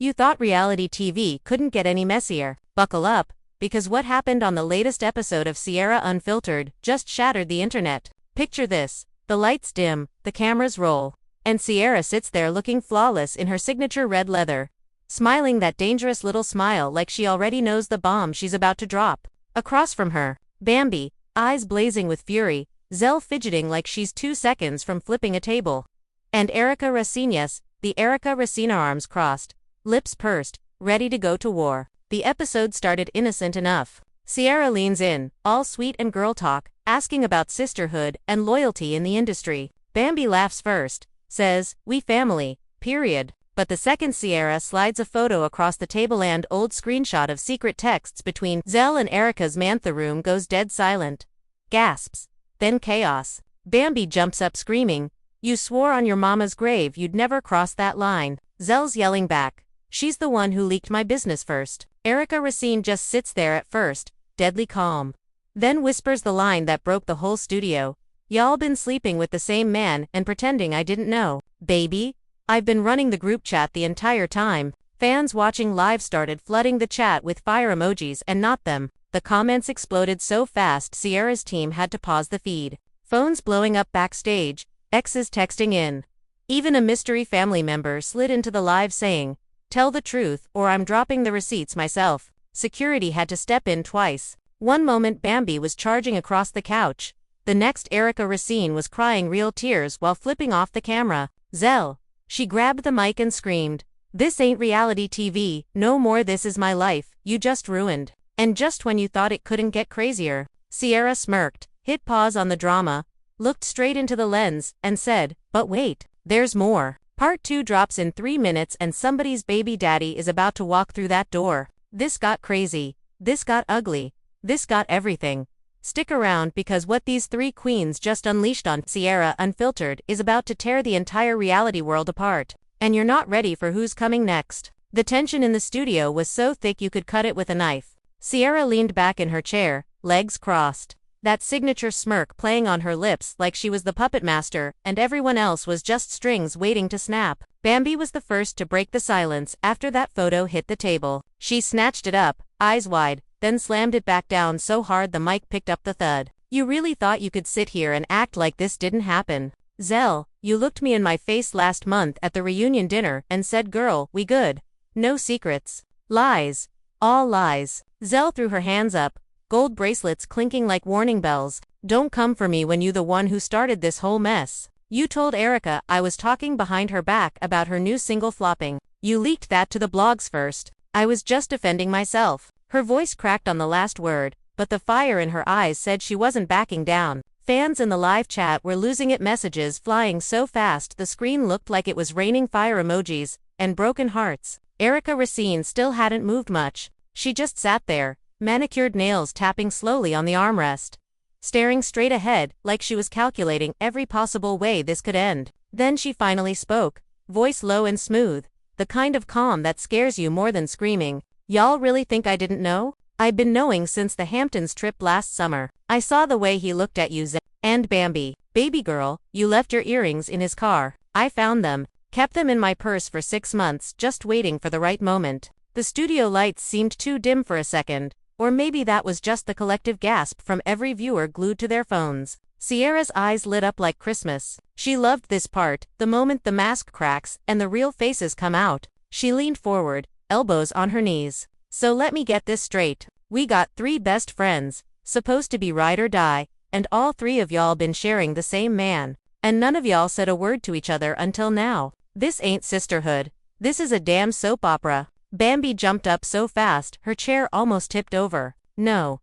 You thought reality TV couldn't get any messier. Buckle up, because what happened on the latest episode of Sierra Unfiltered just shattered the internet. Picture this: the lights dim, the cameras roll, and Sierra sits there looking flawless in her signature red leather, smiling that dangerous little smile like she already knows the bomb she's about to drop. Across from her, Bambi, eyes blazing with fury, Zell fidgeting like she's 2 seconds from flipping a table. And Erica Racine, the Erica Racine, arms crossed, lips pursed, ready to go to war. The episode started innocent enough. Sierra leans in, all sweet and girl talk, asking about sisterhood and loyalty in the industry. Bambi laughs first, says, "We family, period." But the second Sierra slides a photo across the table and old screenshot of secret texts between Zell and Erica's man, the room goes dead silent. Gasps. Then chaos. Bambi jumps up screaming, "You swore on your mama's grave you'd never cross that line." Zell's yelling back, "She's the one who leaked my business first." Erica Racine just sits there at first, deadly calm. Then whispers the line that broke the whole studio. "Y'all been sleeping with the same man and pretending I didn't know." Baby, I've been running the group chat the entire time. Fans watching live started flooding the chat with fire emojis and not them. The comments exploded so fast Sierra's team had to pause the feed. Phones blowing up backstage, exes texting in. Even a mystery family member slid into the live saying, "Tell the truth or I'm dropping the receipts myself." Security had to step in twice. One moment Bambi was charging across the couch. The next Erica Racine was crying real tears while flipping off the camera. "Zell." She grabbed the mic and screamed, "This ain't reality TV, no more. This is my life, you just ruined." And just when you thought it couldn't get crazier, Sierra smirked, hit pause on the drama, looked straight into the lens, and said, "But wait, there's more." Part 2 drops in 3 minutes and somebody's baby daddy is about to walk through that door. This got crazy. This got ugly. This got everything. Stick around because what these 3 queens just unleashed on Sierra Unfiltered is about to tear the entire reality world apart. And you're not ready for who's coming next. The tension in the studio was so thick you could cut it with a knife. Sierra leaned back in her chair, legs crossed. That signature smirk playing on her lips like she was the puppet master and everyone else was just strings waiting to snap. Bambi was the first to break the silence after that photo hit the table. She snatched it up, eyes wide, then slammed it back down so hard the mic picked up the thud. "You really thought you could sit here and act like this didn't happen? Zell, you looked me in my face last month at the reunion dinner and said, 'Girl, we good. No secrets.' Lies. All lies." Zell threw her hands up, gold bracelets clinking like warning bells. "Don't come for me when you the one who started this whole mess. You told Erica I was talking behind her back about her new single flopping. You leaked that to the blogs first. I was just defending myself." Her voice cracked on the last word, but the fire in her eyes said she wasn't backing down. Fans in the live chat were losing it, messages flying so fast the screen looked like it was raining fire emojis and broken hearts. Erica Racine still hadn't moved much. She just sat there, manicured nails tapping slowly on the armrest, staring straight ahead like she was calculating every possible way this could end. Then she finally spoke, voice low and smooth, the kind of calm that scares you more than screaming. "Y'all really think I didn't know? I've been knowing since the Hamptons trip last summer. I saw the way he looked at you, Zell. And Bambi, baby girl, you left your earrings in his car. I found them, kept them in my purse for 6 months just waiting for the right moment." The studio lights seemed too dim for a second, or maybe that was just the collective gasp from every viewer glued to their phones. Sierra's eyes lit up like Christmas. She loved this part, the moment the mask cracks and the real faces come out. She leaned forward, elbows on her knees. "So let me get this straight. We got 3 best friends, supposed to be ride or die, and all 3 of y'all been sharing the same man. And none of y'all said a word to each other until now. This ain't sisterhood. This is a damn soap opera." Bambi jumped up so fast her chair almost tipped over. No,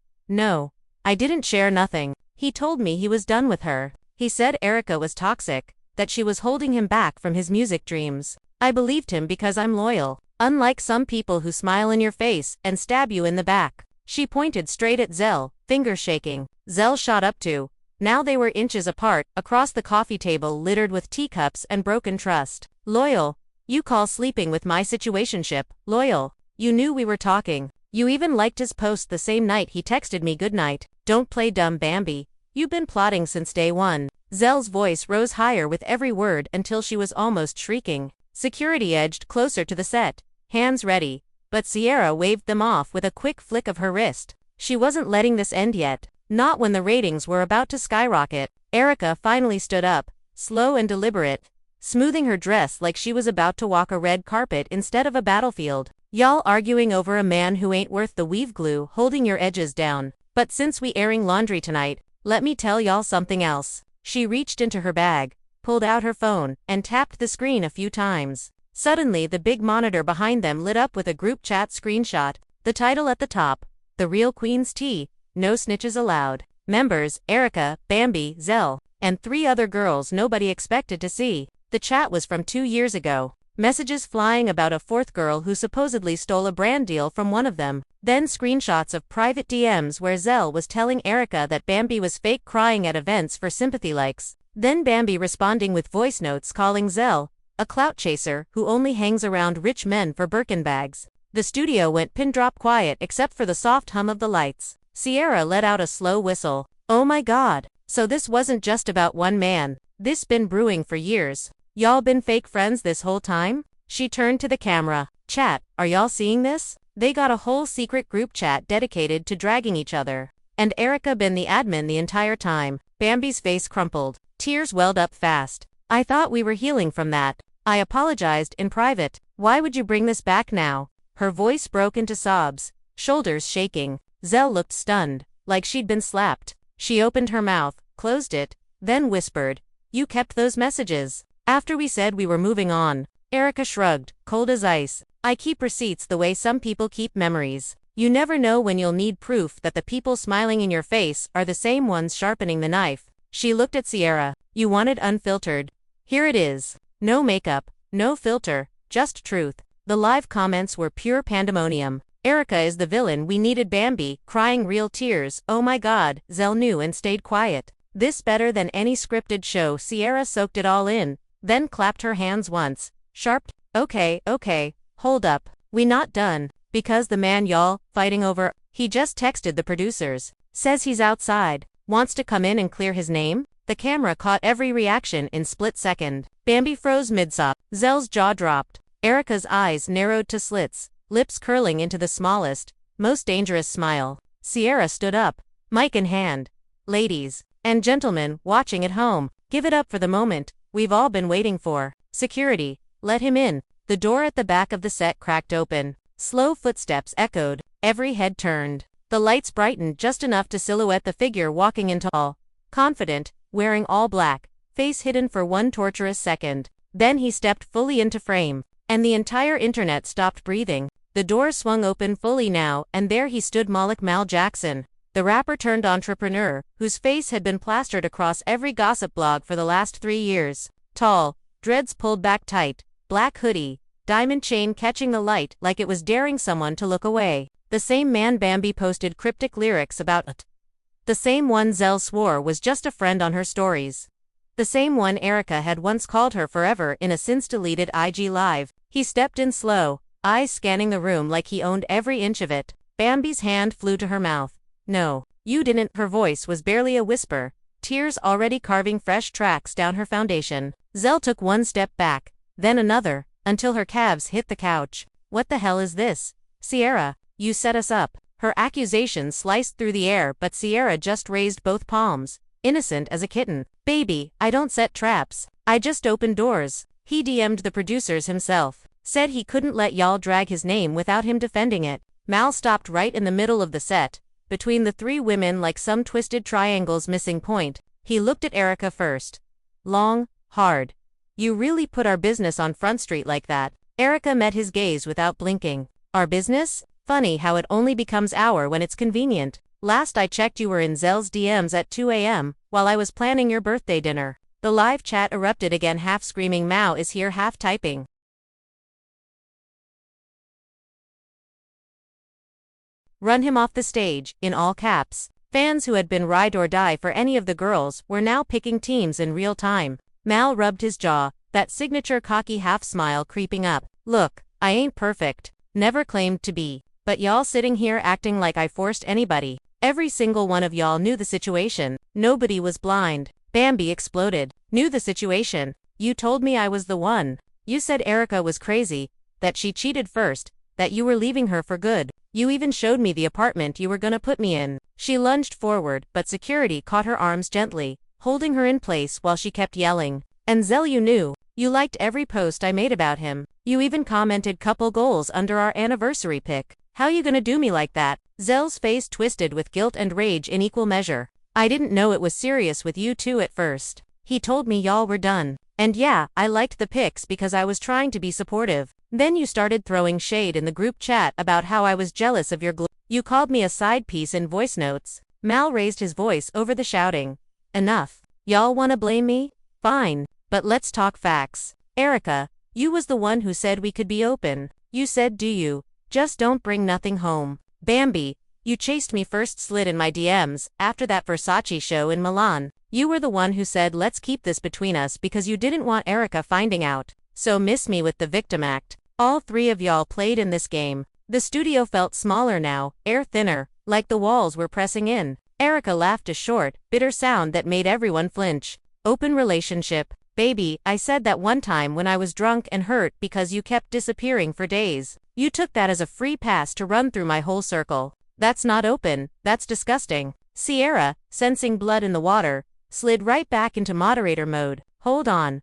I didn't share nothing. He told me he was done with her. He said Erica was toxic, that she was holding him back from his music dreams. I believed him because I'm loyal. Unlike some people who smile in your face and stab you in the back." She pointed straight at Zell, fingers shaking. Zell shot up too. Now they were inches apart, across the coffee table littered with teacups and broken trust. "Loyal? You call sleeping with my situationship loyal? You knew we were talking. You even liked his post the same night he texted me goodnight. Don't play dumb, Bambi. You've been plotting since day one." Zell's voice rose higher with every word until she was almost shrieking. Security edged closer to the set. hands ready, but Sierra waved them off with a quick flick of her wrist. She wasn't letting this end yet. Not when the ratings were about to skyrocket. Erica finally stood up, slow and deliberate, smoothing her dress like she was about to walk a red carpet instead of a battlefield. Y'all arguing over a man who ain't worth the weave glue holding your edges down. But since we airing laundry tonight, let me tell y'all something else. She reached into her bag, pulled out her phone, and tapped the screen a few times. Suddenly the big monitor behind them lit up with a group chat screenshot. The title at the top, "The Real Queen's Tea, No Snitches Allowed." Members, Erica, Bambi, Zell, and 3 other girls nobody expected to see. The chat was from 2 years ago. Messages flying about a 4th girl who supposedly stole a brand deal from one of them. Then screenshots of private DMs where Zell was telling Erica that Bambi was fake crying at events for sympathy likes. Then Bambi responding with voice notes calling Zell a clout chaser who only hangs around rich men for Birkin bags. The studio went pin drop quiet except for the soft hum of the lights. Sierra let out a slow whistle. Oh my god. So this wasn't just about one man. This been brewing for years. Y'all been fake friends this whole time? She turned to the camera. Chat, are y'all seeing this? They got a whole secret group chat dedicated to dragging each other. And Erica been the admin the entire time. Bambi's face crumpled. Tears welled up fast. I thought we were healing from that. I apologized in private. Why would you bring this back now? Her voice broke into sobs, shoulders shaking. Zell looked stunned, like she'd been slapped. She opened her mouth, closed it, then whispered, "You kept those messages after we said we were moving on." Erica shrugged, cold as ice. I keep receipts the way some people keep memories. You never know when you'll need proof that the people smiling in your face are the same ones sharpening the knife. She looked at Sierra. You wanted unfiltered. Here it is. No makeup, no filter, just truth. The live comments were pure pandemonium. Erica is the villain we needed. Bambi, crying real tears. Oh my god, Zell knew and stayed quiet. This better than any scripted show. Sierra soaked it all in, then clapped her hands once. Sharp. Okay, hold up. We not done. Because the man y'all fighting over, he just texted the producers. Says he's outside. Wants to come in and clear his name? The camera caught every reaction in split second. Bambi froze mid-sob. Zell's jaw dropped. Erica's eyes narrowed to slits, lips curling into the smallest, most dangerous smile. Sierra stood up, mic in hand. Ladies and gentlemen watching at home, give it up for the moment we've all been waiting for. Security, let him in. The door at the back of the set cracked open. Slow footsteps echoed, every head turned. The lights brightened just enough to silhouette the figure walking in tall, confident, wearing all black, face hidden for one torturous second. Then he stepped fully into frame, and the entire internet stopped breathing. The door swung open fully now, and there he stood, Malik Mal Jackson, the rapper turned entrepreneur, whose face had been plastered across every gossip blog for the last 3 years. Tall, dreads pulled back tight, black hoodie, diamond chain catching the light like it was daring someone to look away. The same man Bambi posted cryptic lyrics about. The same one Zell swore was just a friend on her stories. The same one Erica had once called her forever in a since-deleted IG live. He stepped in slow, eyes scanning the room like he owned every inch of it. Bambi's hand flew to her mouth. No, you didn't. Her voice was barely a whisper, tears already carving fresh tracks down her foundation. Zell took one step back, then another, until her calves hit the couch. What the hell is this? Sierra, you set us up. Her accusation sliced through the air, but Sierra just raised both palms, innocent as a kitten. Baby, I don't set traps. I just open doors. He DM'd the producers himself. Said he couldn't let y'all drag his name without him defending it. Mal stopped right in the middle of the set, between the 3 women like some twisted triangle's missing point. He looked at Erica first. Long, hard. You really put our business on Front Street like that. Erica met his gaze without blinking. Our business? Funny how it only becomes our when it's convenient. Last I checked you were in Zell's DMs at 2 a.m. while I was planning your birthday dinner. The live chat erupted again, half screaming Mao is here, half typing. Run him off the stage, in all caps. Fans who had been ride or die for any of the girls were now picking teams in real time. Mal rubbed his jaw, that signature cocky half smile creeping up. Look, I ain't perfect. Never claimed to be. But y'all sitting here acting like I forced anybody. Every single one of y'all knew the situation. Nobody was blind. Bambi exploded. Knew the situation. You told me I was the one. You said Erica was crazy, that she cheated first, that you were leaving her for good. You even showed me the apartment you were gonna put me in. She lunged forward, but security caught her arms gently, holding her in place while she kept yelling. And Zell, you knew. You liked every post I made about him. You even commented couple goals under our anniversary pic. How you gonna do me like that? Zell's face twisted with guilt and rage in equal measure. I didn't know it was serious with you two at first. He told me y'all were done. And yeah, I liked the pics because I was trying to be supportive. Then you started throwing shade in the group chat about how I was jealous of your You called me a side piece in voice notes. Mal raised his voice over the shouting. Enough. Y'all wanna blame me? Fine. But let's talk facts. Erica, you was the one who said we could be open. You said do you? Just don't bring nothing home. Bambi, you chased me first, slid in my DMs, after that Versace show in Milan. You were the one who said let's keep this between us because you didn't want Erica finding out. So miss me with the victim act. All three of y'all played in this game. The studio felt smaller now, air thinner, like the walls were pressing in. Erica laughed a short, bitter sound that made everyone flinch. Open relationship. Baby, I said that one time when I was drunk and hurt because you kept disappearing for days. You took that as a free pass to run through my whole circle. That's not open, that's disgusting. Sierra, sensing blood in the water, slid right back into moderator mode. Hold on.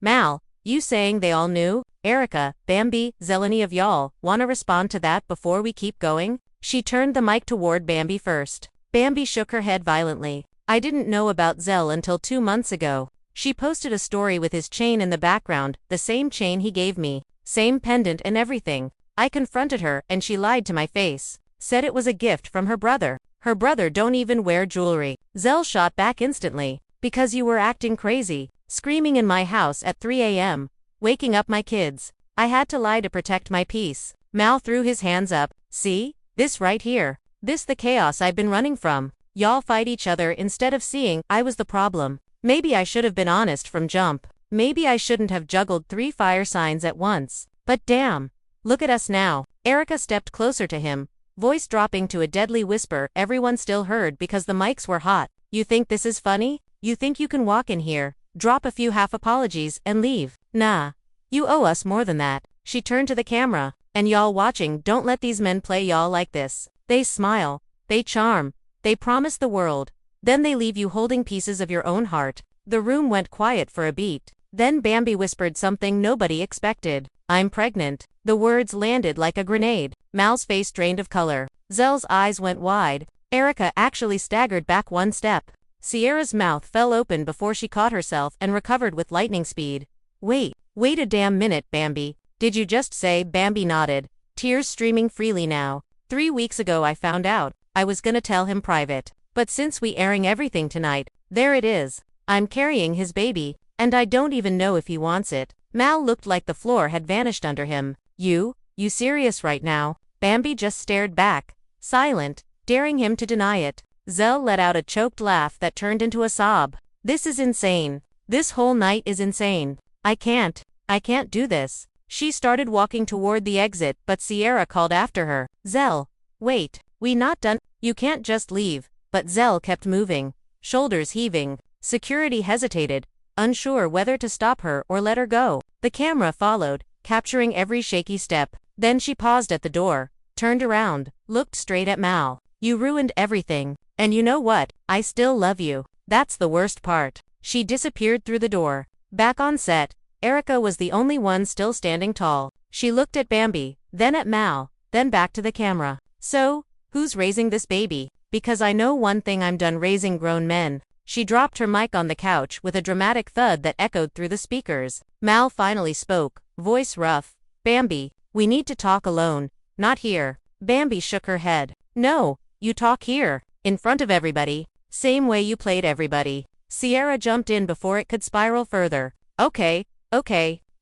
Mal, you saying they all knew? Erica, Bambi, Zell, any of y'all wanna respond to that before we keep going? She turned the mic toward Bambi first. Bambi shook her head violently. I didn't know about Zell until 2 months ago. She posted a story with his chain in the background, the same chain he gave me, same pendant and everything. I confronted her and she lied to my face. Said it was a gift from her brother. Her brother don't even wear jewelry. Zell shot back instantly. Because you were acting crazy, screaming in my house at 3 a.m., waking up my kids. I had to lie to protect my peace. Mal threw his hands up. See? This right here. This the chaos I've been running from. Y'all fight each other instead of seeing I was the problem. Maybe I should have been honest from jump. Maybe I shouldn't have juggled 3 fire signs at once. But damn. Look at us now. Erica stepped closer to him, voice dropping to a deadly whisper everyone still heard because the mics were hot. You think this is funny? You think you can walk in here, drop a few half apologies, and leave? Nah. You owe us more than that. She turned to the camera. And y'all watching, don't let these men play y'all like this. They smile. They charm. They promise the world. Then they leave you holding pieces of your own heart. The room went quiet for a beat. Then Bambi whispered something nobody expected. I'm pregnant. The words landed like a grenade. Mal's face drained of color. Zell's eyes went wide. Erica actually staggered back 1 step. Sierra's mouth fell open before she caught herself and recovered with lightning speed. Wait a damn minute, Bambi. Did you just say? Bambi nodded, tears streaming freely now. 3 weeks ago I found out. I was gonna tell him private. But since we airing everything tonight, there it is. I'm carrying his baby, and I don't even know if he wants it. Mal looked like the floor had vanished under him. You serious right now? Bambi just stared back, silent, daring him to deny it. Zell let out a choked laugh that turned into a sob. This is insane. This whole night is insane. I can't do this. She started walking toward the exit, but Sierra called after her. Zell, wait, we not done? You can't just leave. But Zell kept moving, shoulders heaving. Security hesitated, unsure whether to stop her or let her go. The camera followed, capturing every shaky step. Then she paused at the door, turned around, looked straight at Mal. You ruined everything. And you know what? I still love you. That's the worst part. She disappeared through the door. Back on set, Erica was the only one still standing tall. She looked at Bambi, then at Mal, then back to the camera. So, who's raising this baby? Because I know one thing, I'm done raising grown men. She dropped her mic on the couch with a dramatic thud that echoed through the speakers. Mal finally spoke, voice rough. Bambi, we need to talk alone, not here. Bambi shook her head. No, you talk here, in front of everybody, same way you played everybody. Sierra jumped in before it could spiral further. Okay,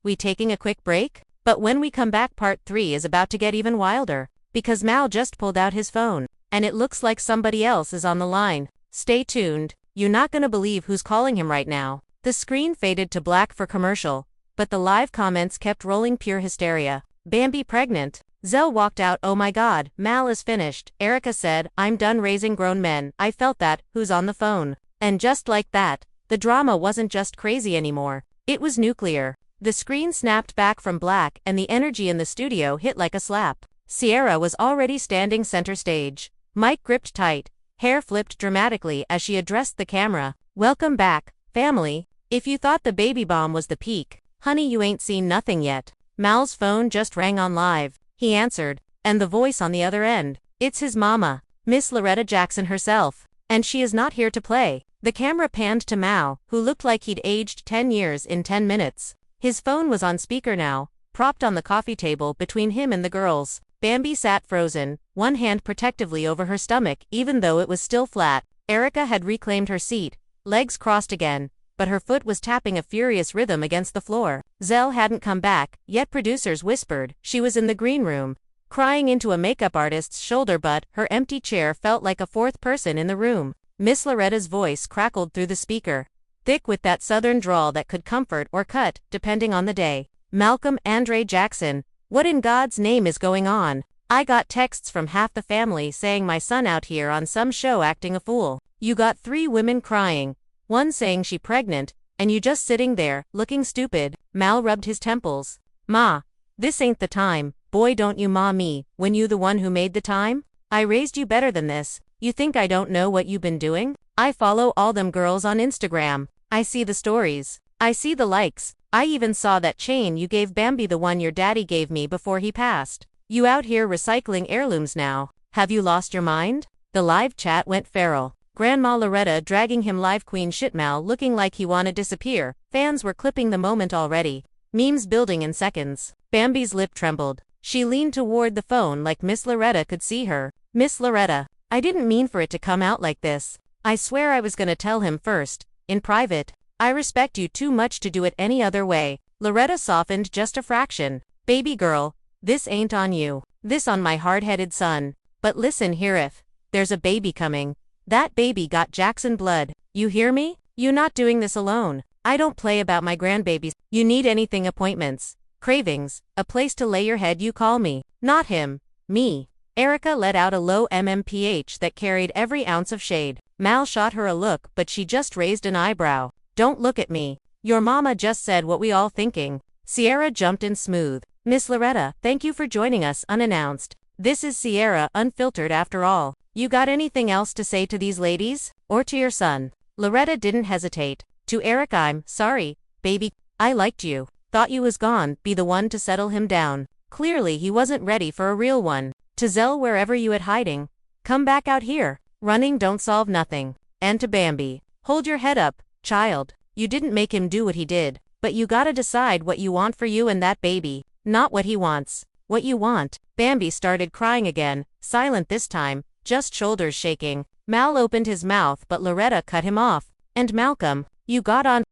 we taking a quick break? But when we come back, part 3 is about to get even wilder. Because Mal just pulled out his phone. And it looks like somebody else is on the line. Stay tuned, you're not gonna believe who's calling him right now. The screen faded to black for commercial, but the live comments kept rolling, pure hysteria. Bambi pregnant. Zell walked out. Oh my god, Mal is finished. Erica said, I'm done raising grown men. I felt that. Who's on the phone? And just like that, the drama wasn't just crazy anymore. It was nuclear. The screen snapped back from black and the energy in the studio hit like a slap. Sierra was already standing center stage. Mic gripped tight, hair flipped dramatically as she addressed the camera. "Welcome back, family. If you thought the baby bomb was the peak, honey, you ain't seen nothing yet." Mal's phone just rang on live. He answered, and the voice on the other end. It's his mama, Miss Loretta Jackson herself. And she is not here to play. The camera panned to Mal, who looked like he'd aged 10 years in 10 minutes. His phone was on speaker now, propped on the coffee table between him and the girls. Bambi sat frozen, one hand protectively over her stomach even though it was still flat. Erica had reclaimed her seat, legs crossed again, but her foot was tapping a furious rhythm against the floor. Zell hadn't come back, yet producers whispered she was in the green room, crying into a makeup artist's shoulder, but her empty chair felt like a fourth person in the room. Miss Loretta's voice crackled through the speaker, thick with that southern drawl that could comfort or cut, depending on the day. "Malcolm Andre Jackson, what in God's name is going on? I got texts from half the family saying my son out here on some show acting a fool. You got 3 women crying, one saying she pregnant, and you just sitting there, looking stupid." Mal rubbed his temples. "Ma, this ain't the time. Boy, don't you ma me, when you the one who made the time? I raised you better than this. You think I don't know what you been doing? I follow all them girls on Instagram. I see the stories. I see the likes. I even saw that chain you gave Bambi, the one your daddy gave me before he passed. You out here recycling heirlooms now. Have you lost your mind?" The live chat went feral. Grandma Loretta dragging him live, Queen Shitmal looking like he wanna disappear. Fans were clipping the moment already. Memes building in seconds. Bambi's lip trembled. She leaned toward the phone like Miss Loretta could see her. "Miss Loretta, I didn't mean for it to come out like this. I swear I was gonna tell him first, in private. I respect you too much to do it any other way." Loretta softened just a fraction. "Baby girl, this ain't on you. This on my hard-headed son. But listen here, if there's a baby coming, that baby got Jackson blood. You hear me? You not doing this alone. I don't play about my grandbabies. You need anything, appointments, cravings, a place to lay your head, you call me. Not him. Me." Erica let out a low MMPH that carried every ounce of shade. Mal shot her a look, but she just raised an eyebrow. "Don't look at me. Your mama just said what we all thinking." Sierra jumped in smooth. "Miss Loretta, thank you for joining us unannounced. This is Sierra Unfiltered after all. You got anything else to say to these ladies? Or to your son?" Loretta didn't hesitate. "To Eric, I'm sorry, baby. I liked you. Thought you was gone, be the one to settle him down. Clearly he wasn't ready for a real one. To Zell, wherever you at hiding, come back out here. Running don't solve nothing. And to Bambi, hold your head up, child. You didn't make him do what he did, but you gotta decide what you want for you and that baby. Not what he wants. What you want." Bambi started crying again, silent this time, just shoulders shaking. Mal opened his mouth, but Loretta cut him off. "And Malcolm, you got on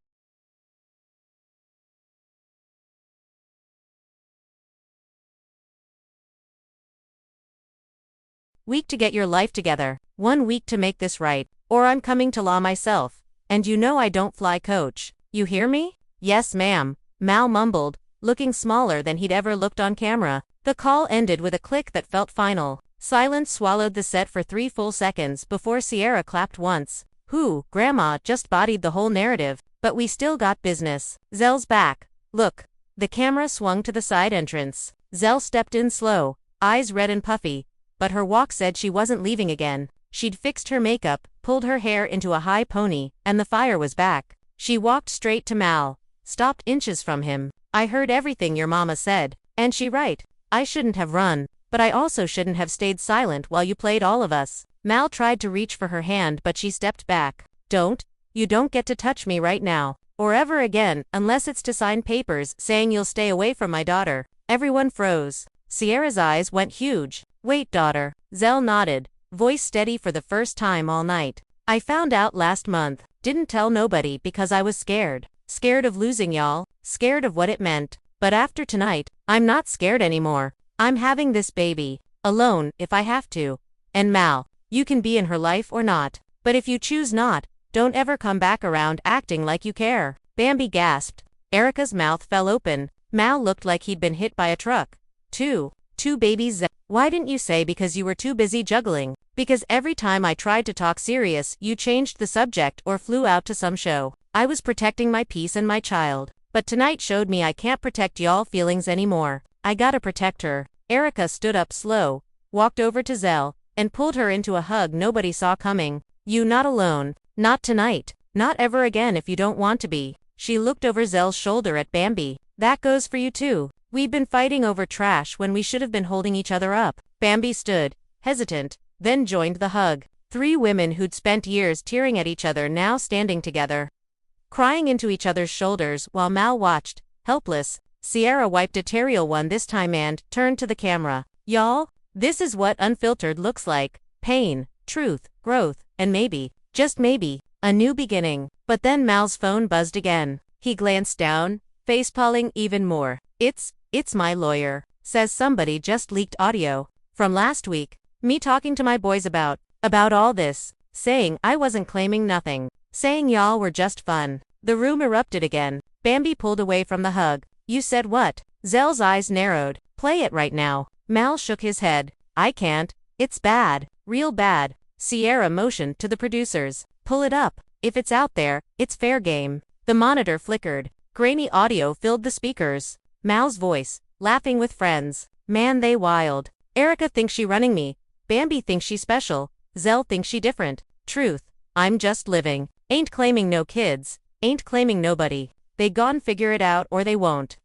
week to get your life together. 1 week to make this right, or I'm coming to law myself. And you know I don't fly coach. You hear me?" "Yes, ma'am," Mal mumbled, looking smaller than he'd ever looked on camera. The call ended with a click that felt final. Silence swallowed the set for 3 full seconds before Sierra clapped once. Grandma just bodied the whole narrative, but we still got business. Zell's back. Look." The camera swung to the side entrance. Zell stepped in slow, eyes red and puffy, but her walk said she wasn't leaving again. She'd fixed her makeup, pulled her hair into a high pony, and the fire was back. She walked straight to Mal, stopped inches from him. "I heard everything your mama said, and she right. I shouldn't have run, but I also shouldn't have stayed silent while you played all of us." Mal tried to reach for her hand, but she stepped back. You don't get to touch me right now, or ever again, unless it's to sign papers saying you'll stay away from my daughter." Everyone froze. Sierra's eyes went huge. "Wait, daughter." Zell nodded, voice steady for the first time all night. "I found out last month. Didn't tell nobody because I was scared. Scared of losing y'all, scared of what it meant. But after tonight, I'm not scared anymore. I'm having this baby, alone, if I have to. And Mal, you can be in her life or not. But if you choose not, don't ever come back around acting like you care." Bambi gasped. Erica's mouth fell open. Mal looked like he'd been hit by a truck. Two babies. Why didn't you say because you were too busy juggling? Because every time I tried to talk serious, you changed the subject or flew out to some show. I was protecting my peace and my child. But tonight showed me I can't protect y'all feelings anymore. I gotta protect her. Erica stood up slow, walked over to Zell, and pulled her into a hug nobody saw coming. You not alone. Not tonight. Not ever again if you don't want to be. She looked over Zell's shoulder at Bambi. That goes for you too. We've been fighting over trash when we should have been holding each other up. Bambi stood, hesitant, then joined the hug. 3 women who'd spent years tearing at each other now standing together, crying into each other's shoulders while Mal watched, helpless. Sierra wiped a teary one this time and turned to the camera. Y'all, this is what unfiltered looks like. Pain, truth, growth, and maybe, just maybe, a new beginning. But then Mal's phone buzzed again. He glanced down, facepalming even more. It's my lawyer. Says somebody just leaked audio from last week. Me talking to my boys about all this. Saying I wasn't claiming nothing. Saying y'all were just fun. The room erupted again. Bambi pulled away from the hug. You said what? Zell's eyes narrowed. Play it right now. Mal shook his head. I can't. It's bad. Real bad. Sierra motioned to the producers. Pull it up. If it's out there, it's fair game. The monitor flickered. Grainy audio filled the speakers. Mal's voice, laughing with friends. Man, they wild. Erica thinks she running me. Bambi thinks she special. Zell thinks she different. Truth. I'm just living. Ain't claiming no kids. Ain't claiming nobody. They gon' figure it out or they won't.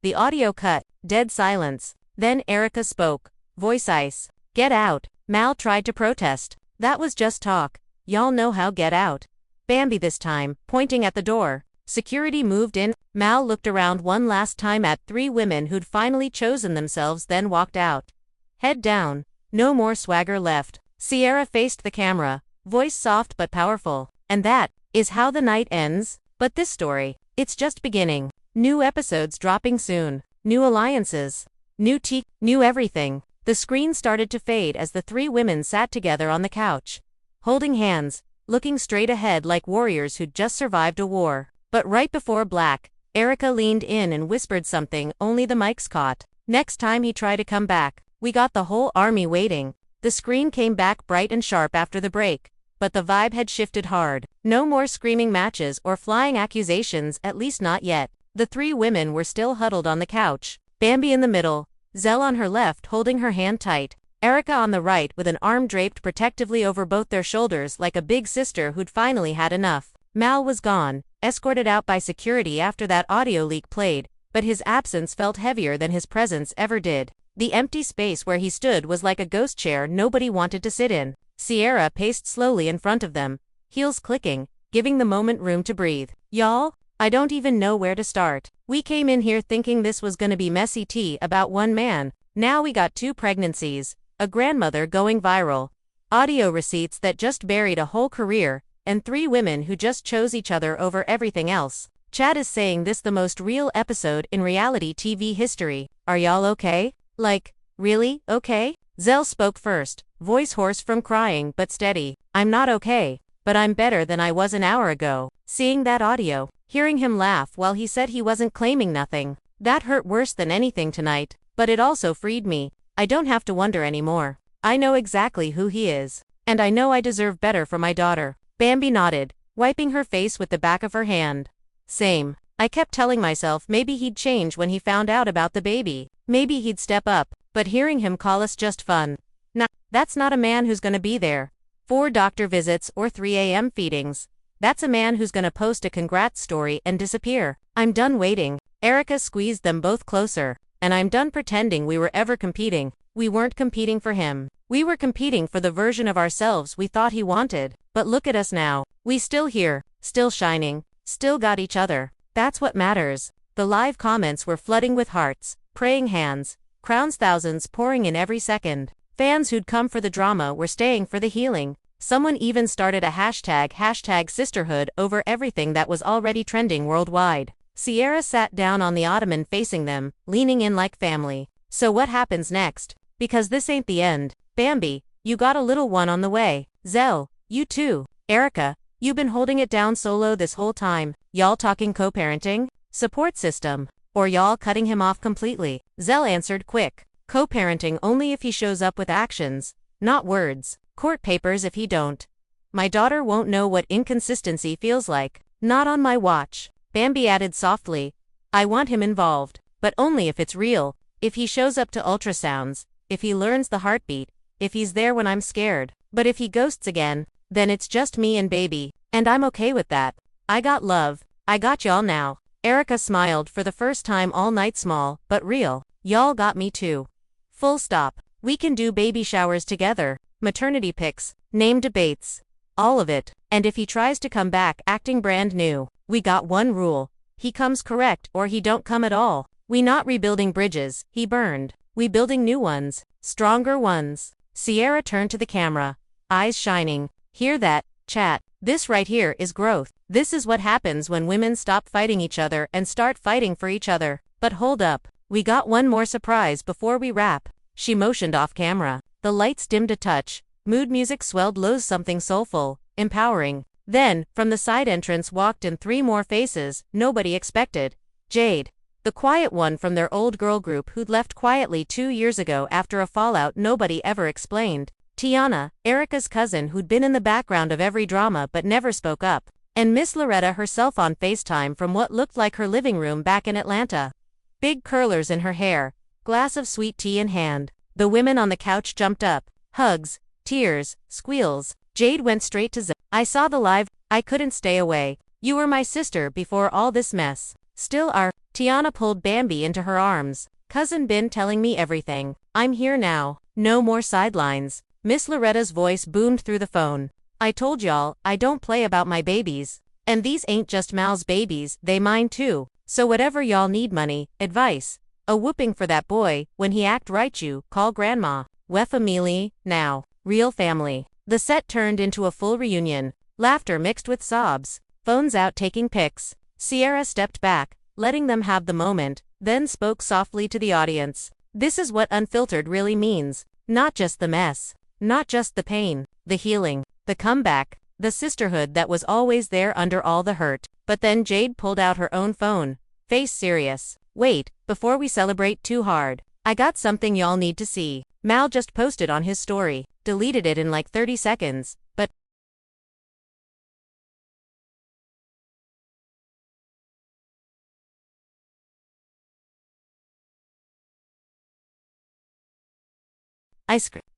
The audio cut. Dead silence. Then Erica spoke. Voice ice. Get out. Mal tried to protest. That was just talk. Y'all know how get out. Bambi this time, pointing at the door. Security moved in. Mal looked around one last time at 3 women who'd finally chosen themselves, then walked out. Head down. No more swagger left. Sierra faced the camera, voice soft but powerful. And that is how the night ends. But this story, it's just beginning. New episodes dropping soon. New alliances. New everything. The screen started to fade as the 3 women sat together on the couch, holding hands, looking straight ahead like warriors who'd just survived a war. But right before black, Erica leaned in and whispered something only the mics caught. Next time he tried to come back, we got the whole army waiting. The screen came back bright and sharp after the break, but the vibe had shifted hard. No more screaming matches or flying accusations, at least not yet. The 3 women were still huddled on the couch, Bambi in the middle, Zell on her left holding her hand tight, Erica on the right with an arm draped protectively over both their shoulders like a big sister who'd finally had enough. Mal was gone, escorted out by security after that audio leak played, but his absence felt heavier than his presence ever did. The empty space where he stood was like a ghost chair nobody wanted to sit in. Sierra paced slowly in front of them, heels clicking, giving the moment room to breathe. Y'all, I don't even know where to start. We came in here thinking this was gonna be messy tea about one man. Now we got 2 pregnancies, a grandmother going viral, audio receipts that just buried a whole career, and 3 women who just chose each other over everything else. Chad is saying this the most real episode in reality TV history. Are y'all okay? Like, really, okay? Zell spoke first, voice hoarse from crying but steady. I'm not okay, but I'm better than I was an hour ago. Seeing that audio, hearing him laugh while he said he wasn't claiming nothing, that hurt worse than anything tonight, but it also freed me. I don't have to wonder anymore. I know exactly who he is, and I know I deserve better for my daughter. Bambi nodded, wiping her face with the back of her hand. Same. I kept telling myself maybe he'd change when he found out about the baby. Maybe he'd step up, but hearing him call us just fun. Nah, that's not a man who's gonna be there 4 doctor visits or 3 a.m. feedings. That's a man who's gonna post a congrats story and disappear. I'm done waiting. Erica squeezed them both closer. And I'm done pretending we were ever competing. We weren't competing for him. We were competing for the version of ourselves we thought he wanted. But look at us now. We still here, still shining, still got each other. That's what matters. The live comments were flooding with hearts, praying hands, crowns, thousands pouring in every second. Fans who'd come for the drama were staying for the healing. Someone even started a hashtag sisterhood over everything that was already trending worldwide. Sierra sat down on the ottoman facing them, leaning in like family. So what happens next? Because this ain't the end. Bambi, you got a little one on the way. Zell, you too. Erica, you been holding it down solo this whole time. Y'all talking co-parenting? Support system? Or y'all cutting him off completely? Zell answered quick. Co-parenting only if he shows up with actions, not words. Court papers if he don't. My daughter won't know what inconsistency feels like. Not on my watch. Bambi added softly, I want him involved, but only if it's real, if he shows up to ultrasounds, if he learns the heartbeat, if he's there when I'm scared. But if he ghosts again, then it's just me and baby, and I'm okay with that. I got love, I got y'all now. Erica smiled for the first time all night, small, but real. Y'all got me too. Full stop. We can do baby showers together, maternity pics, name debates. All of it. And if he tries to come back acting brand new, we got one rule. He comes correct or he don't come at all. We not rebuilding bridges he burned. We building new ones, stronger ones. Sierra turned to the camera, eyes shining. Hear that, chat? This right here is growth. This is what happens when women stop fighting each other and start fighting for each other. But hold up, we got one more surprise before we wrap. She motioned off camera. The lights dimmed a touch. Mood music swelled lows, something soulful, empowering. Then, from the side entrance walked in 3 more faces nobody expected. Jade, the quiet one from their old girl group who'd left quietly 2 years ago after a fallout nobody ever explained. Tiana, Erica's cousin who'd been in the background of every drama but never spoke up. And Miss Loretta herself on FaceTime from what looked like her living room back in Atlanta. Big curlers in her hair, glass of sweet tea in hand. The women on the couch jumped up. Hugs, tears, squeals. Jade went straight to Zell. I saw the live. I couldn't stay away. You were my sister before all this mess. Still are. Tiana pulled Bambi into her arms. Cousin been telling me everything. I'm here now. No more sidelines. Miss Loretta's voice boomed through the phone. I told y'all, I don't play about my babies. And these ain't just Mal's babies, they mine too. So whatever y'all need, money, advice, a whooping for that boy, when he act right you, call grandma. We family, now. Real family. The set turned into a full reunion. Laughter mixed with sobs. Phones out taking pics. Sierra stepped back, letting them have the moment, then spoke softly to the audience. This is what unfiltered really means. Not just the mess. Not just the pain, the healing, the comeback, the sisterhood that was always there under all the hurt. But then Jade pulled out her own phone, face serious. Wait, before we celebrate too hard, I got something y'all need to see. Mal just posted on his story, deleted it in like 30 seconds, but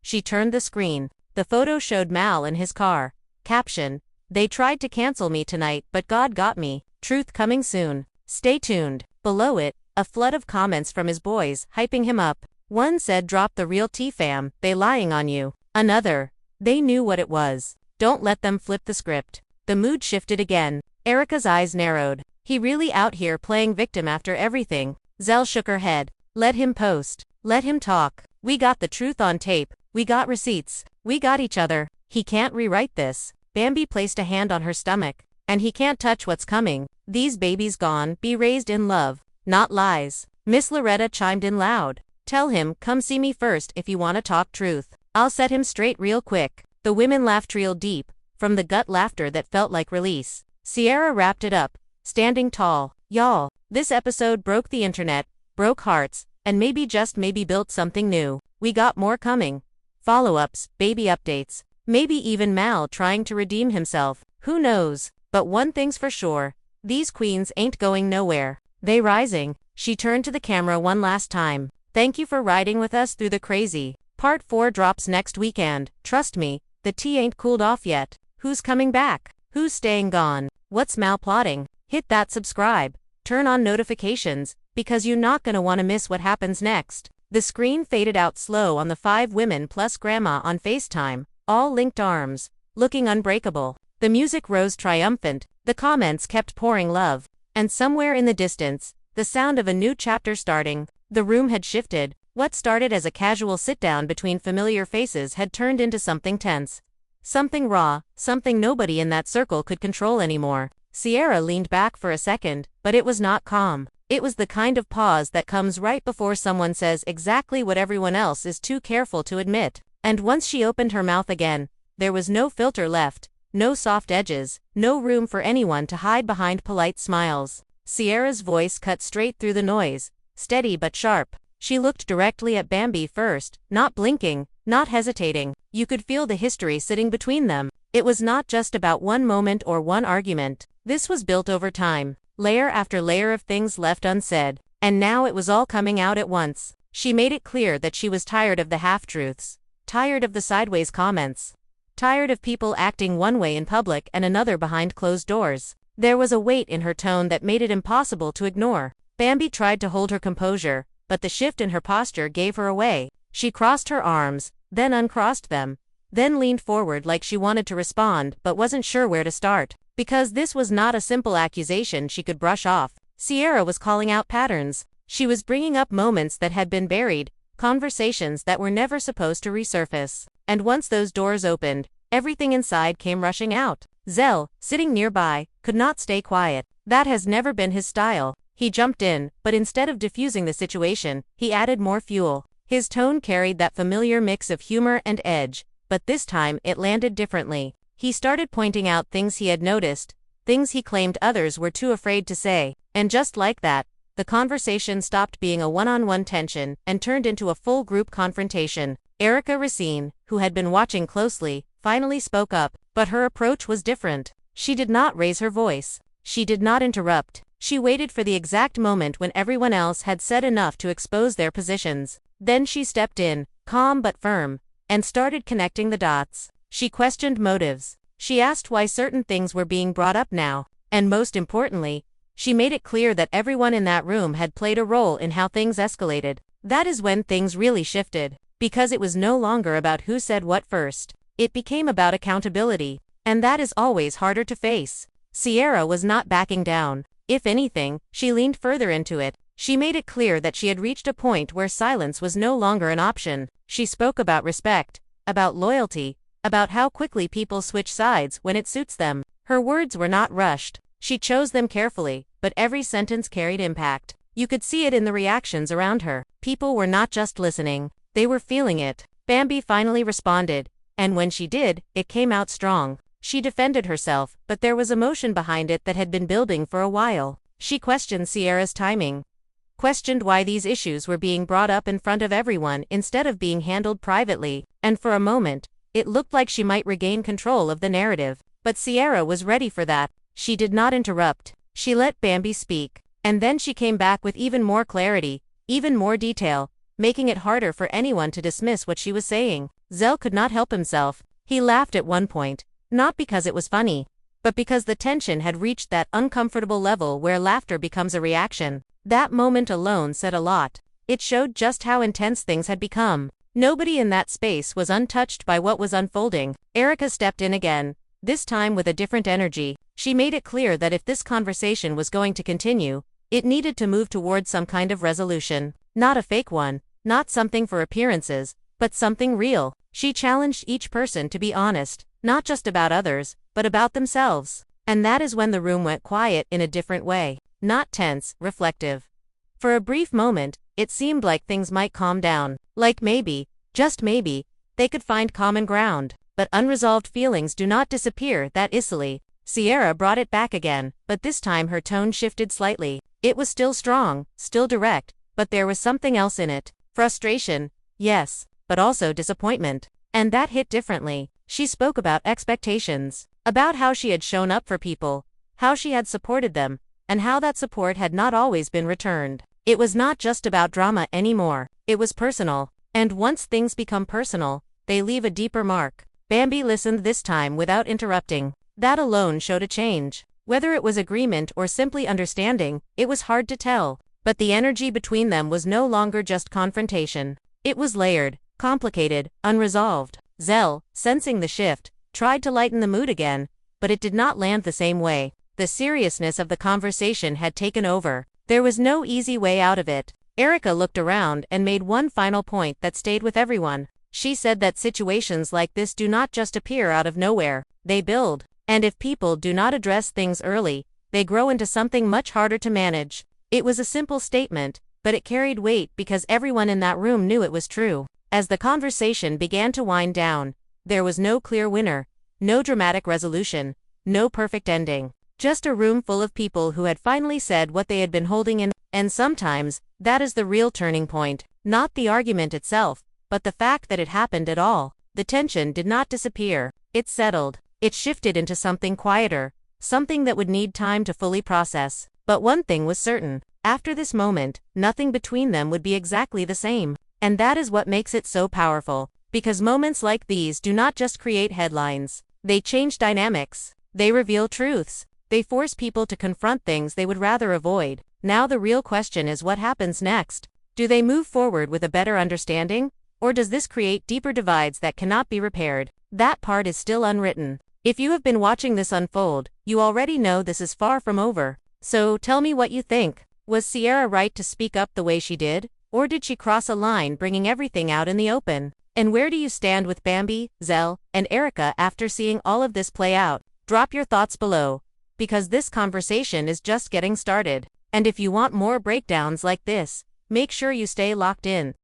she turned the screen. The photo showed Mal in his car. Caption, they tried to cancel me tonight but God got me. Truth coming soon. Stay tuned. Below it, a flood of comments from his boys, hyping him up. One said drop the real tea fam, they lying on you. Another, they knew what it was. Don't let them flip the script. The mood shifted again. Erica's eyes narrowed. He really out here playing victim after everything? Zell shook her head. Let him post. Let him talk. We got the truth on tape. We got receipts. We got each other. He can't rewrite this. Bambi placed a hand on her stomach. And he can't touch what's coming. These babies gone, be raised in love, not lies. Miss Loretta chimed in loud. Tell him, come see me first if you wanna talk truth. I'll set him straight real quick. The women laughed real deep, from the gut laughter that felt like release. Sierra wrapped it up, standing tall. Y'all, this episode broke the internet, broke hearts, and maybe just maybe built something new. We got more coming. Follow-ups, baby updates, maybe even Mal trying to redeem himself. Who knows? But one thing's for sure. These queens ain't going nowhere. They rising. She turned to the camera one last time. Thank you for riding with us through the crazy. Part 4 drops next weekend. Trust me, the tea ain't cooled off yet. Who's coming back? Who's staying gone? What's Mal plotting? Hit that subscribe. Turn on notifications, because you're not gonna wanna miss what happens next. The screen faded out slow on the 5 women plus grandma on FaceTime, all linked arms, looking unbreakable. The music rose triumphant, the comments kept pouring love. And somewhere in the distance, the sound of a new chapter starting. The room had shifted. What started as a casual sit-down between familiar faces had turned into something tense. Something raw, something nobody in that circle could control anymore. Sierra leaned back for a second, but it was not calm. It was the kind of pause that comes right before someone says exactly what everyone else is too careful to admit. And once she opened her mouth again, there was no filter left, no soft edges, no room for anyone to hide behind polite smiles. Sierra's voice cut straight through the noise, steady but sharp. She looked directly at Bambi first, not blinking, not hesitating. You could feel the history sitting between them. It was not just about one moment or one argument. This was built over time. layer after layer of things left unsaid. And now it was all coming out at once. She made it clear that she was tired of the half-truths, tired of the sideways comments, tired of people acting one way in public and another behind closed doors. There was a weight in her tone that made it impossible to ignore. Bambi tried to hold her composure, but the shift in her posture gave her away. She crossed her arms, then uncrossed them, then leaned forward like she wanted to respond but wasn't sure where to start. Because this was not a simple accusation she could brush off. Sierra was calling out patterns. She was bringing up moments that had been buried, conversations that were never supposed to resurface. And once those doors opened, everything inside came rushing out. Zell, sitting nearby, could not stay quiet. That has never been his style. He jumped in, but instead of diffusing the situation, he added more fuel. His tone carried that familiar mix of humor and edge, but this time it landed differently. He started pointing out things he had noticed, things he claimed others were too afraid to say, and just like that, the conversation stopped being a one-on-one tension and turned into a full group confrontation. Erica Racine, who had been watching closely, finally spoke up, but her approach was different. She did not raise her voice. She did not interrupt. She waited for the exact moment when everyone else had said enough to expose their positions. Then she stepped in, calm but firm, and started connecting the dots. She questioned motives. She asked why certain things were being brought up now, and most importantly, she made it clear that everyone in that room had played a role in how things escalated. That is when things really shifted, because it was no longer about who said what first. It became about accountability, and that is always harder to face. Sierra was not backing down. If anything, she leaned further into it. She made it clear that she had reached a point where silence was no longer an option. She spoke about respect, about loyalty, about how quickly people switch sides when it suits them. Her words were not rushed. She chose them carefully, but every sentence carried impact. You could see it in the reactions around her. People were not just listening, they were feeling it. Bambi finally responded, and when she did, it came out strong. She defended herself, but there was emotion behind it that had been building for a while. She questioned Sierra's timing, questioned why these issues were being brought up in front of everyone instead of being handled privately, and for a moment, it looked like she might regain control of the narrative. But Sierra was ready for that. She did not interrupt. She let Bambi speak, and then she came back with even more clarity, even more detail, making it harder for anyone to dismiss what she was saying. Zell could not help himself. He laughed at one point, not because it was funny, but because the tension had reached that uncomfortable level where laughter becomes a reaction. That moment alone said a lot. It showed just how intense things had become. Nobody in that space was untouched by what was unfolding. Erica stepped in again, this time with a different energy. She made it clear that if this conversation was going to continue, it needed to move towards some kind of resolution. Not a fake one, not something for appearances, but something real. She challenged each person to be honest, not just about others, but about themselves. And that is when the room went quiet in a different way. Not tense, reflective. For a brief moment, it seemed like things might calm down. Like maybe, just maybe, they could find common ground. But unresolved feelings do not disappear that easily. Sierra brought it back again, but this time her tone shifted slightly. It was still strong, still direct, but there was something else in it. Frustration, yes, but also disappointment. And that hit differently. She spoke about expectations, about how she had shown up for people, how she had supported them, and how that support had not always been returned. It was not just about drama anymore. It was personal. And once things become personal, they leave a deeper mark. Bambi listened this time without interrupting. That alone showed a change. Whether it was agreement or simply understanding, it was hard to tell. But the energy between them was no longer just confrontation. It was layered, complicated, unresolved. Zell, sensing the shift, tried to lighten the mood again, but it did not land the same way. The seriousness of the conversation had taken over. There was no easy way out of it. Erica looked around and made one final point that stayed with everyone. She said that situations like this do not just appear out of nowhere, they build. And if people do not address things early, they grow into something much harder to manage. It was a simple statement, but it carried weight because everyone in that room knew it was true. As the conversation began to wind down, there was no clear winner, no dramatic resolution, no perfect ending. Just a room full of people who had finally said what they had been holding in. And sometimes, that is the real turning point. Not the argument itself, but the fact that it happened at all. The tension did not disappear. It settled. It shifted into something quieter, something that would need time to fully process. But one thing was certain. After this moment, nothing between them would be exactly the same. And that is what makes it so powerful. Because moments like these do not just create headlines. They change dynamics. They reveal truths. They force people to confront things they would rather avoid. Now the real question is what happens next. Do they move forward with a better understanding? Or does this create deeper divides that cannot be repaired? That part is still unwritten. If you have been watching this unfold, you already know this is far from over. So tell me what you think. Was Sierra right to speak up the way she did? Or did she cross a line, bringing everything out in the open? And where do you stand with Bambi, Zell, and Erica after seeing all of this play out? Drop your thoughts below, because this conversation is just getting started. And if you want more breakdowns like this, make sure you stay locked in.